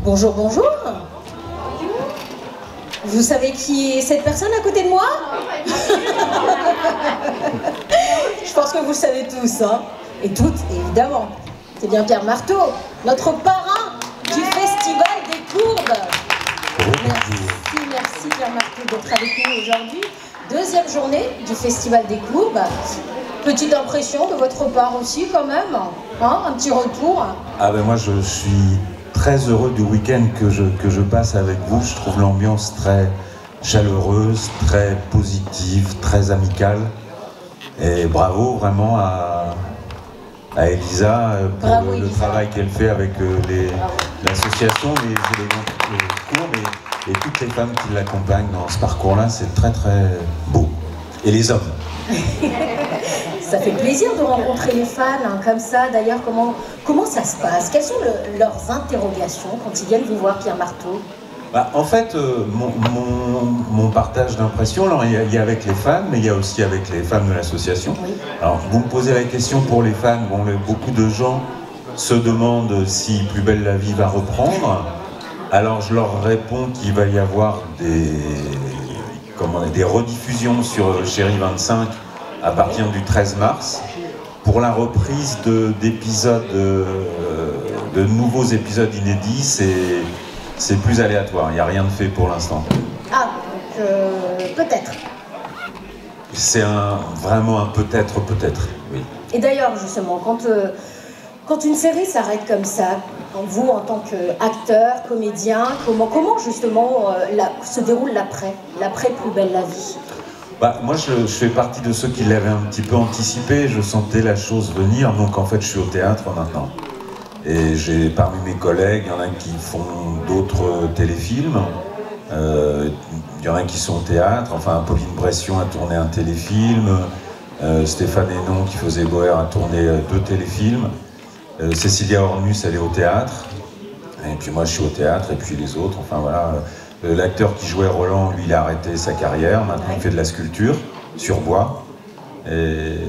Bonjour, bonjour. Vous savez qui est cette personne à côté de moi? Je pense que vous le savez tous, hein, et toutes, évidemment. C'est bien Pierre Marteau, notre parrain du Festival des Courbes. Merci Pierre Marteau d'être avec nous aujourd'hui. Deuxième journée du Festival des Courbes. Petite impression de votre part aussi quand même, hein, un petit retour. Ah ben moi je suis très heureux du week-end que je passe avec vous. Je trouve l'ambiance très chaleureuse, très positive, très amicale. Et bravo vraiment à Elisa pour bravo, le Elisa. travail qu'elle fait avec l'association, les élèves Courbes et toutes les femmes qui l'accompagnent dans ce parcours-là. C'est très très beau. Et les hommes. Ça fait plaisir de rencontrer les fans hein, comme ça. D'ailleurs, comment ça se passe? Quelles sont leurs interrogations quand ils viennent vous voir, Pierre Marteau? En fait, mon partage d'impression, alors il y a avec les fans, mais il y a aussi avec les femmes de l'association. Oui. Alors, vous me posez la question pour les fans. Bon, beaucoup de gens se demandent si Plus belle la vie va reprendre. Alors, je leur réponds qu'il va y avoir des rediffusions sur Chérie 25 à partir du 13 mars pour la reprise d'épisodes, de nouveaux épisodes inédits. C'est plus aléatoire, il n'y a rien de fait pour l'instant. Ah, peut-être. C'est vraiment un peut-être, oui. Et d'ailleurs, justement, quand une série s'arrête comme ça, vous, en tant qu'acteur, comédien, comment justement se déroule l'après Plus belle la vie? Moi, je fais partie de ceux qui l'avaient un petit peu anticipé, je sentais la chose venir, donc en fait, je suis au théâtre maintenant. Et j'ai parmi mes collègues, il y en a qui font d'autres téléfilms, il y en a qui sont au théâtre, enfin Pauline Bression a tourné un téléfilm, Stéphane Hénon qui faisait Boer a tourné 2 téléfilms, Cécilia Ornus elle est au théâtre, et puis moi je suis au théâtre, et puis les autres, enfin voilà. L'acteur qui jouait Roland, lui il a arrêté sa carrière, maintenant il fait de la sculpture sur bois. Et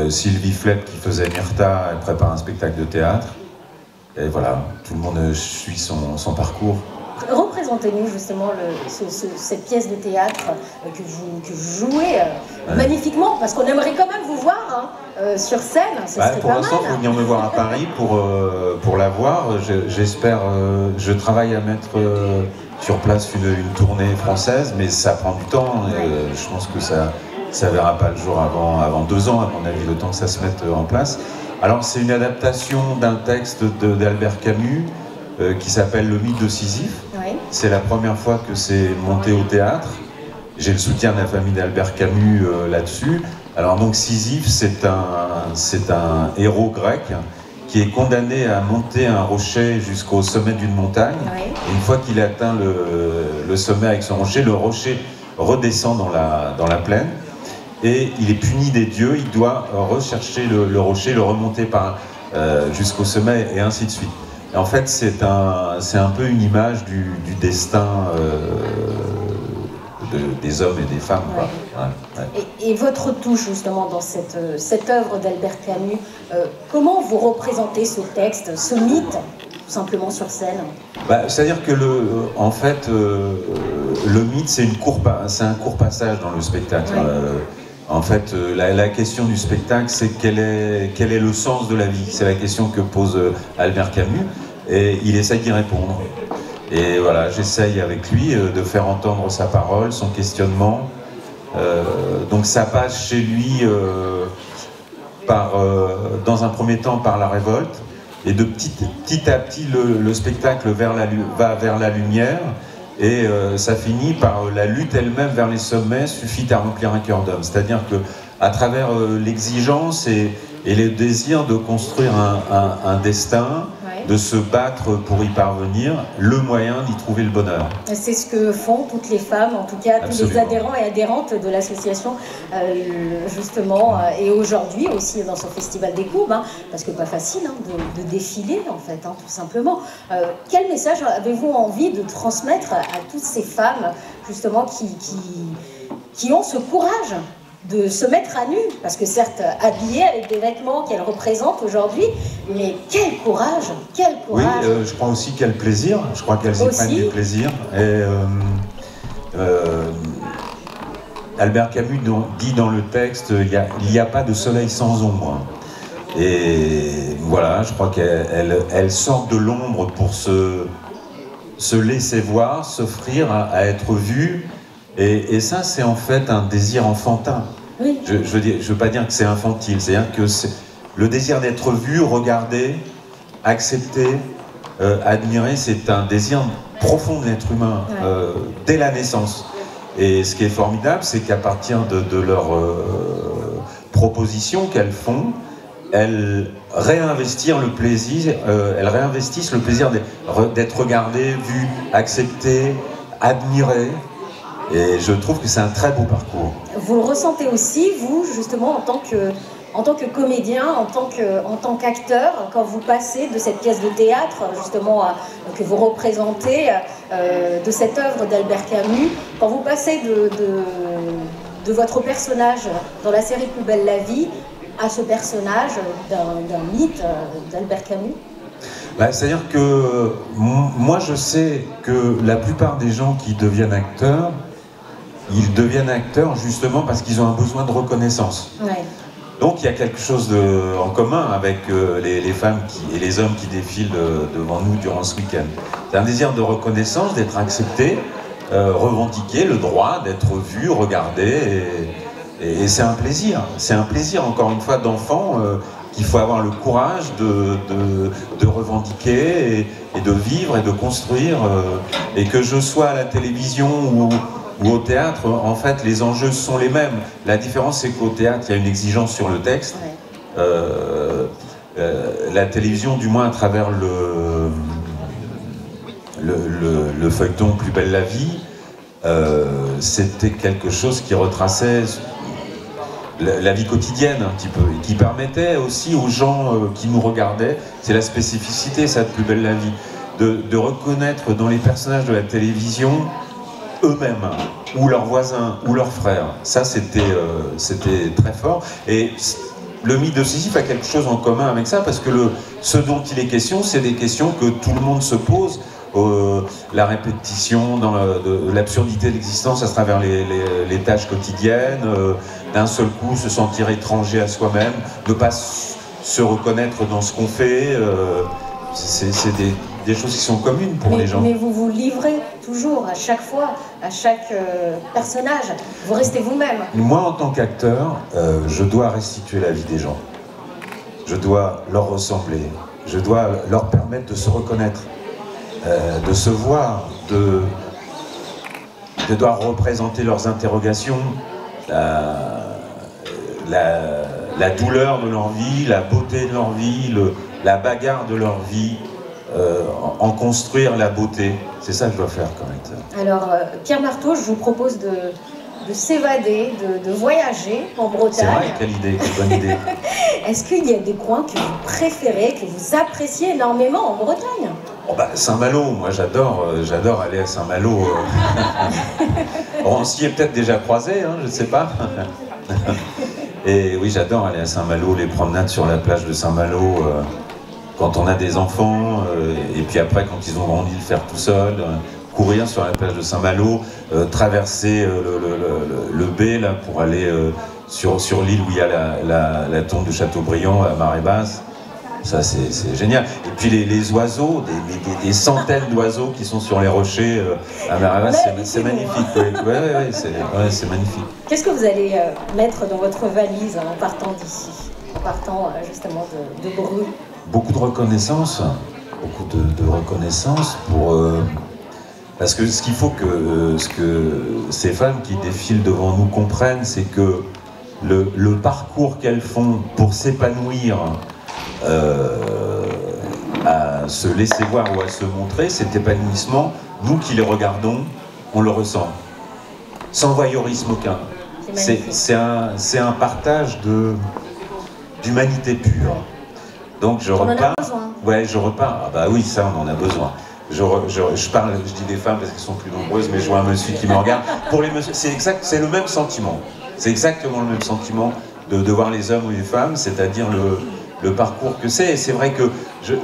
Sylvie Flep qui faisait Myrtha, elle prépare un spectacle de théâtre. Et voilà, tout le monde suit son parcours. Représentez-nous justement cette pièce de théâtre que vous jouez magnifiquement, parce qu'on aimerait quand même vous voir hein, sur scène, ça serait pour pas l'instant, mal. il faut venir me voir à Paris pour la voir. J'espère, je travaille à mettre sur place une tournée française, mais ça prend du temps. Je pense que ça verra pas le jour avant 2 ans, à mon avis, le temps que ça se mette en place. Alors c'est une adaptation d'un texte d'Albert Camus qui s'appelle Le mythe de Sisyphe. Oui. C'est la première fois que c'est monté au théâtre. J'ai le soutien de la famille d'Albert Camus là-dessus. Alors donc Sisyphe, c'est un héros grec qui est condamné à monter un rocher jusqu'au sommet d'une montagne. Oui. Et une fois qu'il a atteint le sommet avec son rocher, le rocher redescend dans la plaine. Et il est puni des dieux, il doit rechercher le rocher, le remonter jusqu'au sommet et ainsi de suite. Et en fait, c'est un peu une image du destin des hommes et des femmes. Ouais. Quoi. Ouais. Et votre touche justement dans cette œuvre d'Albert Camus, comment vous représentez ce texte, ce mythe, tout simplement sur scène? C'est-à-dire que en fait, le mythe, c'est un court passage dans le spectacle. Ouais. En fait, la question du spectacle, c'est quel est le sens de la vie? C'est la question que pose Albert Camus, et il essaye d'y répondre. Et voilà, j'essaye avec lui de faire entendre sa parole, son questionnement. Donc ça passe chez lui dans un premier temps par la révolte, et de petit à petit, le spectacle va vers la lumière. Et ça finit par la lutte elle-même vers les sommets suffit à remplir un cœur d'homme. C'est-à-dire que à travers l'exigence et le désir de construire un destin, Ouais. de se battre pour y parvenir, le moyen d'y trouver le bonheur. C'est ce que font toutes les femmes, en tout cas tous les Absolument. adhérents et adhérentes de l'association, justement, et aujourd'hui aussi dans son Festival des Courbes, hein, parce que pas facile hein, de défiler en fait, hein, tout simplement. Quel message avez-vous envie de transmettre à toutes ces femmes justement qui ont ce courage de se mettre à nu, parce que certes habillée avec des vêtements qu'elle représente aujourd'hui, mais quel courage, quel courage. Oui, je crois aussi qu'elle plaisir, je crois qu'elles y prennent du plaisir. Et Albert Camus dit dans le texte, il n'y a pas de soleil sans ombre. Et voilà, je crois qu'elle sort de l'ombre pour se laisser voir, s'offrir à être vue. Et ça, c'est en fait un désir enfantin. Oui. Je veux pas dire que c'est infantile, c'est-à-dire que le désir d'être vu, regardé, accepté, admiré, c'est un désir profond de l'être humain, dès la naissance. Et ce qui est formidable, c'est qu'à partir de leurs propositions qu'elles font, elles réinvestissent le plaisir, d'être regardées, vues, acceptées, admirées. Et je trouve que c'est un très beau parcours. Vous le ressentez aussi, vous, justement, en tant que comédien, en tant qu'acteur, quand vous passez de cette pièce de théâtre, justement, que vous représentez, de cette œuvre d'Albert Camus, quand vous passez de votre personnage dans la série Plus belle la vie à ce personnage d'un mythe d'Albert Camus? C'est-à-dire que moi, je sais que la plupart des gens qui deviennent acteurs, ils deviennent acteurs justement parce qu'ils ont un besoin de reconnaissance. Ouais. Donc il y a quelque chose en commun avec les femmes et les hommes qui défilent devant nous durant ce week-end. C'est un désir de reconnaissance, d'être accepté, revendiquer le droit d'être vu, regardé. Et c'est un plaisir. C'est un plaisir, encore une fois, d'enfant qu'il faut avoir le courage de revendiquer et de vivre et de construire. Et que je sois à la télévision ou au théâtre, en fait, les enjeux sont les mêmes. La différence, c'est qu'au théâtre, il y a une exigence sur le texte. La télévision, du moins à travers le feuilleton Plus belle la vie, c'était quelque chose qui retraçait la vie quotidienne un petit peu, et qui permettait aussi aux gens qui nous regardaient, c'est la spécificité, ça, de Plus belle la vie, de reconnaître dans les personnages de la télévision eux-mêmes, ou leurs voisins, ou leurs frères. Ça, c'était très fort. Et le mythe de Sisyphe a quelque chose en commun avec ça, parce que ce dont il est question, c'est des questions que tout le monde se pose. La répétition, de l'absurdité de l'existence à travers les tâches quotidiennes, d'un seul coup se sentir étranger à soi-même, ne pas se reconnaître dans ce qu'on fait. C'est des choses qui sont communes pour les gens. Mais vous vous livrez toujours, à chaque fois, à chaque personnage. Vous restez vous-même. Moi, en tant qu'acteur, je dois restituer la vie des gens. Je dois leur ressembler. Je dois leur permettre de se reconnaître, de se voir, de devoir représenter leurs interrogations, la douleur de leur vie, la beauté de leur vie, la bagarre de leur vie, en construire la beauté. C'est ça que je dois faire comme acteur. Alors, Pierre Marteau, je vous propose de s'évader, de voyager en Bretagne. C'est vrai, quelle idée, quelle bonne idée. Est-ce qu'il y a des coins que vous préférez, que vous appréciez énormément en Bretagne? Oh bah, Saint-Malo, moi j'adore aller à Saint-Malo. On s'y est peut-être déjà croisé, hein, je ne sais pas. Et oui, j'adore aller à Saint-Malo, les promenades sur la plage de Saint-Malo, quand on a des enfants, et puis après quand ils ont grandi, le faire tout seul, courir sur la plage de Saint-Malo, traverser le Bé là, pour aller sur l'île où il y a la tombe de Châteaubriand à marée basse. Ça, c'est génial. Et puis les oiseaux, des centaines d'oiseaux qui sont sur les rochers à marée basse, c'est magnifique. Ouais, c'est magnifique. Qu'est-ce que vous allez mettre dans votre valise en partant d'ici, en partant justement de Bru? Beaucoup de reconnaissance, parce que ce qu'il faut que ces femmes qui défilent devant nous comprennent, c'est que le parcours qu'elles font pour s'épanouir, à se laisser voir ou à se montrer, cet épanouissement, nous qui les regardons, on le ressent, sans voyeurisme aucun. C'est un partage d'humanité pure. Donc je repars. Ouais, je repars. Ah bah oui, ça on en a besoin. Je dis des femmes parce qu'elles sont plus nombreuses, mais je vois un monsieur qui me regarde. Pour les messieurs, c'est le même sentiment. C'est exactement le même sentiment de voir les hommes ou les femmes, c'est-à-dire le parcours que c'est. Et c'est vrai que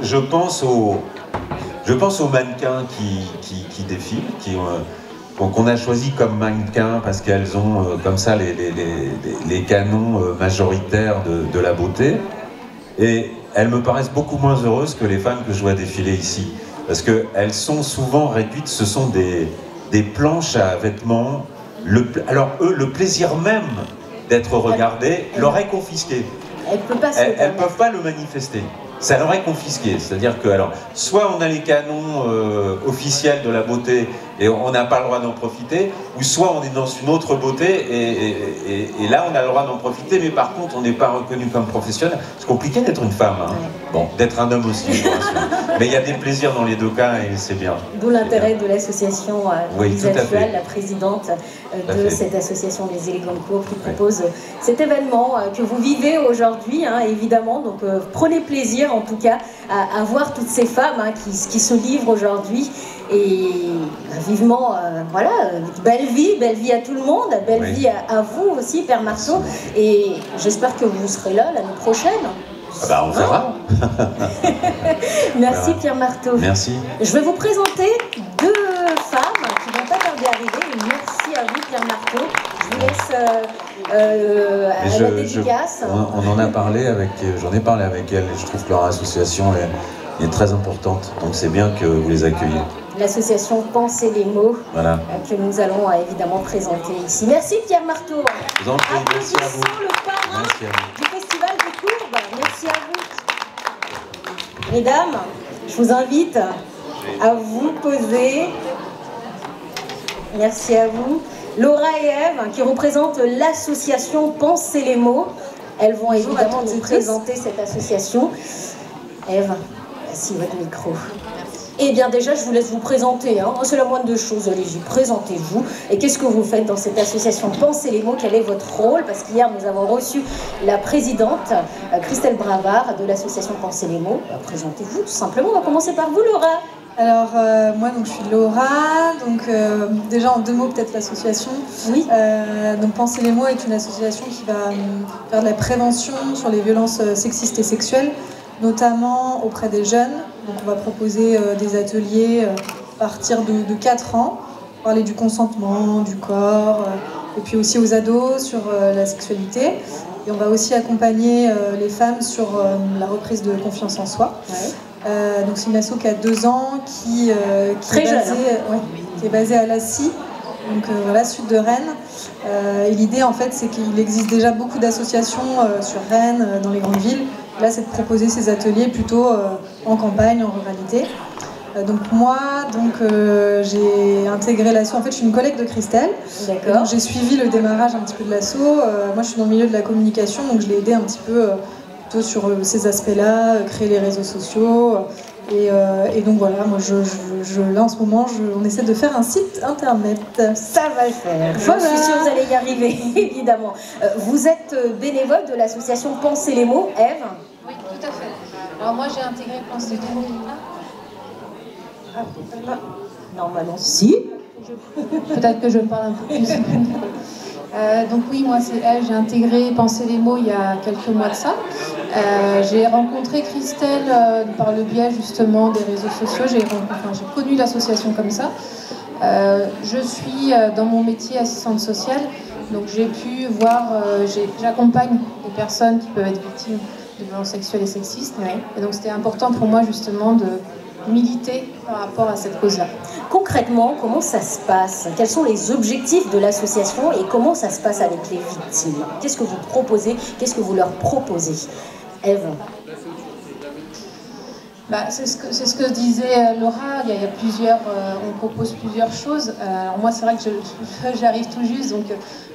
je pense aux mannequins qui défilent, qu'on a choisi comme mannequins parce qu'elles ont comme ça les canons majoritaires de la beauté. Et elles me paraissent beaucoup moins heureuses que les femmes que je vois défiler ici. Parce qu'elles sont souvent réduites, ce sont des planches à vêtements. Alors eux, le plaisir même d'être regardées leur est confisqué. Elles ne peuvent pas le manifester. Ça leur est confisqué. C'est-à-dire que, alors, soit on a les canons officiels de la beauté et on n'a pas le droit d'en profiter, ou soit on est dans une autre beauté et là on a le droit d'en profiter, mais par contre on n'est pas reconnu comme professionnel. C'est compliqué d'être une femme, hein. Bon, d'être un homme aussi, mais il y a des plaisirs dans les deux cas et c'est bien. D'où l'intérêt de l'association Lisa Tual, la présidente de cette association des élégants de cour qui propose cet événement que vous vivez aujourd'hui, hein, évidemment. Donc prenez plaisir en tout cas à voir toutes ces femmes qui se livrent aujourd'hui. Et vivement, voilà, belle vie à tout le monde, belle vie à vous aussi, Père Marteau. Et j'espère que vous serez là l'année prochaine. Ah bah on verra. Merci Pierre Marteau. Merci. Je vais vous présenter deux femmes qui vont pas tarder à arriver. Merci à vous Pierre Marteau. Je vous laisse à la dédicace. On en a parlé j'en ai parlé avec elles et je trouve que leur association est très importante. Donc c'est bien que vous les accueilliez. L'association Pensez les mots, voilà, que nous allons évidemment présenter ici. Merci Pierre Marteau. Je vous en prie, merci à vous. Le parrain du Festival des Courbes. Merci à vous. Mesdames, je vous invite à vous poser. Merci à vous. Laura et Ève, qui représentent l'association Pensez les mots. Elles vont évidemment nous présenter cette association. Ève, voici votre micro. Eh bien déjà, je vous laisse vous présenter, hein. C'est la moindre des choses, allez-y, présentez-vous. Et qu'est-ce que vous faites dans cette association Pensez les mots? Quel est votre rôle? Parce qu'hier, nous avons reçu la présidente, Christelle Bravard, de l'association Pensez les mots. Présentez-vous, tout simplement. On va commencer par vous, Laura. Alors, moi, donc, je suis Laura. Donc, déjà, en deux mots, peut-être l'association. Oui. Donc, Pensez les mots est une association qui va faire de la prévention sur les violences sexistes et sexuelles, notamment auprès des jeunes. Donc on va proposer des ateliers à partir de 4 ans, parler du consentement, du corps, et puis aussi aux ados sur la sexualité. Et on va aussi accompagner les femmes sur la reprise de confiance en soi. Ouais. Donc c'est une asso qui a 2 ans, qui est basée à Lacy, donc voilà, sud de Rennes. Et l'idée en fait c'est qu'il existe déjà beaucoup d'associations sur Rennes, dans les grandes villes. Là, c'est de proposer ces ateliers plutôt en campagne, en ruralité. Donc moi, j'ai intégré l'asso. En fait, je suis une collègue de Christelle. D'accord. J'ai suivi le démarrage un petit peu de l'asso. Moi, je suis dans le milieu de la communication, donc je l'ai aidé un petit peu plutôt sur ces aspects-là, créer les réseaux sociaux. Et donc voilà, moi, là en ce moment, on essaie de faire un site internet. Ça va le faire. Voilà. Je suis sûre que vous allez y arriver, évidemment. Vous êtes bénévole de l'association Pensez les mots, Ève? Oui, tout à fait. Alors moi, j'ai intégré Pensez les mots. Normalement, si. Peut-être que je parle un peu plus. Donc oui, moi c'est elle, j'ai intégré Pensez les mots il y a quelques mois de ça. J'ai rencontré Christelle par le biais justement des réseaux sociaux, j'ai connu l'association comme ça. Je suis dans mon métier assistante sociale, donc j'ai pu voir, j'accompagne des personnes qui peuvent être victimes de violences sexuelles et sexistes. Oui. Et donc c'était important pour moi justement de militer par rapport à cette cause-là. Concrètement, comment ça se passe? Quels sont les objectifs de l'association et comment ça se passe avec les victimes? Qu'est-ce que vous proposez? Qu'est-ce que vous leur proposez? Ève? C'est ce que disait Laura, il y a plusieurs, on propose plusieurs choses. Alors moi c'est vrai que j'arrive tout juste, donc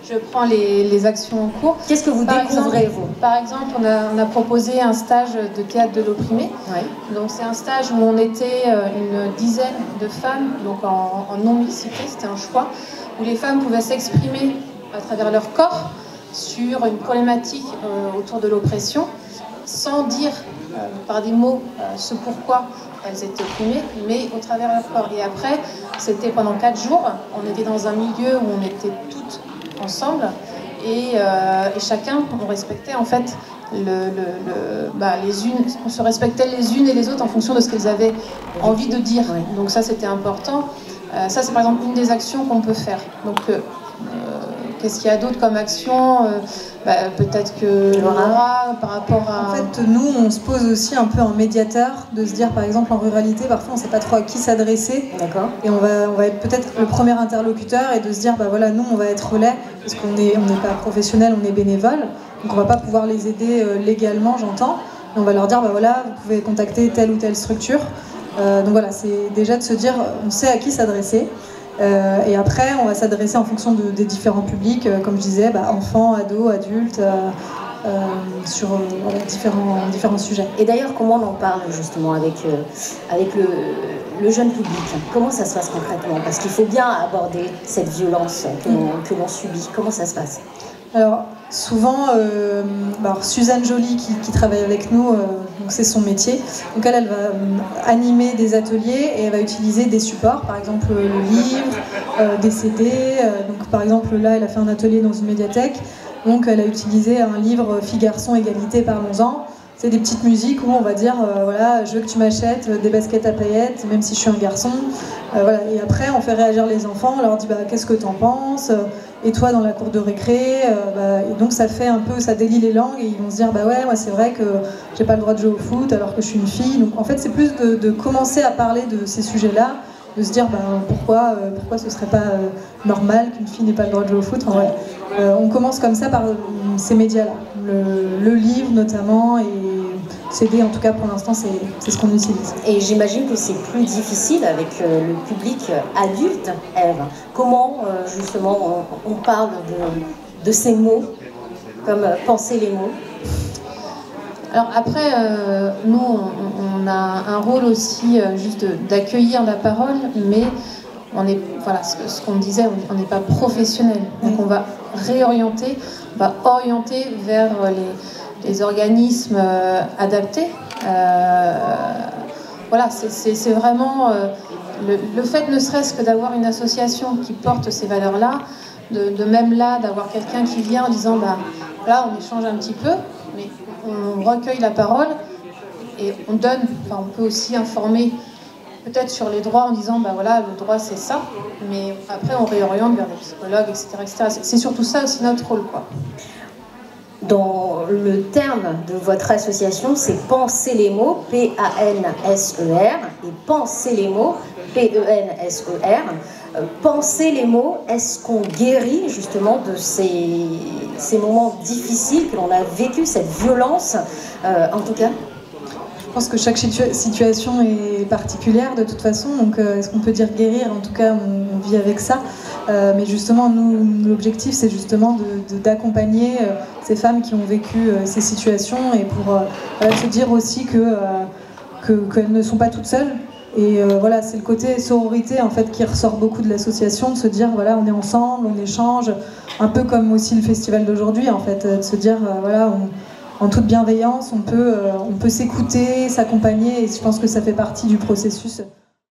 je prends les actions en cours. Qu'est-ce que vous découvrez, vous? Par exemple, on a proposé un stage de théâtre de l'opprimé. Oui. Donc c'est un stage où on était une dizaine de femmes, donc en non-mixité, c'était un choix, où les femmes pouvaient s'exprimer à travers leur corps sur une problématique autour de l'oppression, sans dire par des mots ce pourquoi elles étaient opprimées, mais au travers de leur corps. Et après, c'était pendant 4 jours, on était dans un milieu où on était toutes ensemble, et chacun, on respectait en fait on se respectait les unes et les autres en fonction de ce qu'elles avaient envie de dire. Donc ça, c'était important. Ça, c'est par exemple une des actions qu'on peut faire. Donc, qu'est-ce qu'il y a d'autre comme action? Peut-être que Laura, par rapport à... En fait, nous, on se pose aussi un peu en médiateur, de se dire, par exemple, en ruralité, parfois, on ne sait pas trop à qui s'adresser. D'accord. Et on va être peut-être le premier interlocuteur et de se dire, voilà, nous, on va être relais, parce qu'on n'est pas professionnels, on est bénévoles. Donc, on ne va pas pouvoir les aider légalement, j'entends. Et on va leur dire, voilà, vous pouvez contacter telle ou telle structure. Donc voilà, c'est déjà de se dire, on sait à qui s'adresser. Et après, on va s'adresser en fonction des différents publics, comme je disais, enfants, ados, adultes, sur différents sujets. Et d'ailleurs, comment on en parle justement avec le jeune public? Comment ça se passe concrètement? Parce qu'il faut bien aborder cette violence que l'on subit. Comment ça se passe? Alors, souvent, Suzanne Joly qui travaille avec nous, c'est son métier. Donc elle va animer des ateliers et elle va utiliser des supports, par exemple le livre, des CD. Donc par exemple là, elle a fait un atelier dans une médiathèque. Donc elle a utilisé un livre Filles-Garçons, Égalité, Parlons-en. C'est des petites musiques où on va dire voilà, je veux que tu m'achètes des baskets à paillettes, même si je suis un garçon. Voilà. Et après, on fait réagir les enfants, on leur dit qu'est-ce que t'en penses? Et toi dans la cour de récré, et donc ça fait un peu, ça délie les langues et ils vont se dire ouais, moi c'est vrai que j'ai pas le droit de jouer au foot alors que je suis une fille. Donc en fait c'est plus de commencer à parler de ces sujets-là, de se dire pourquoi ce serait pas normal qu'une fille n'ait pas le droit de jouer au foot. Enfin, on commence comme ça par ces médias-là, le livre notamment et CD, en tout cas pour l'instant c'est ce qu'on utilise. Et j'imagine que c'est plus difficile avec le public adulte, Ève. Comment justement on parle de ces mots, comme penser les mots? Alors après, nous on a un rôle aussi juste d'accueillir la parole, mais on est, voilà, ce qu'on disait, on n'est pas professionnel. Donc on va réorienter, on va orienter vers les organismes adaptés. Voilà, c'est vraiment le fait, ne serait-ce que d'avoir une association qui porte ces valeurs-là, de même là, d'avoir quelqu'un qui vient en disant là on échange un petit peu, mais on recueille la parole et on donne, on peut aussi informer peut-être sur les droits en disant voilà, le droit c'est ça, mais après on réoriente vers les psychologues, etc. etc. C'est surtout ça aussi notre rôle, quoi. Dans le terme de votre association, c'est penser les mots, P-A-N-S-E-R, et penser les mots, P-E-N-S-E-R. Penser les mots, est-ce qu'on guérit justement de ces moments difficiles que l'on a vécu, cette violence, en tout cas? Je pense que chaque situation est particulière de toute façon, donc est-ce qu'on peut dire guérir? En tout cas, on vit avec ça. Mais justement, nous, l'objectif, c'est justement d'accompagner ces femmes qui ont vécu ces situations et pour se dire aussi qu'elles ne sont pas toutes seules. Et voilà, c'est le côté sororité en fait qui ressort beaucoup de l'association, de se dire voilà, on est ensemble, on échange, un peu comme aussi le festival d'aujourd'hui en fait, de se dire voilà, en toute bienveillance, on peut s'écouter, s'accompagner, et je pense que ça fait partie du processus.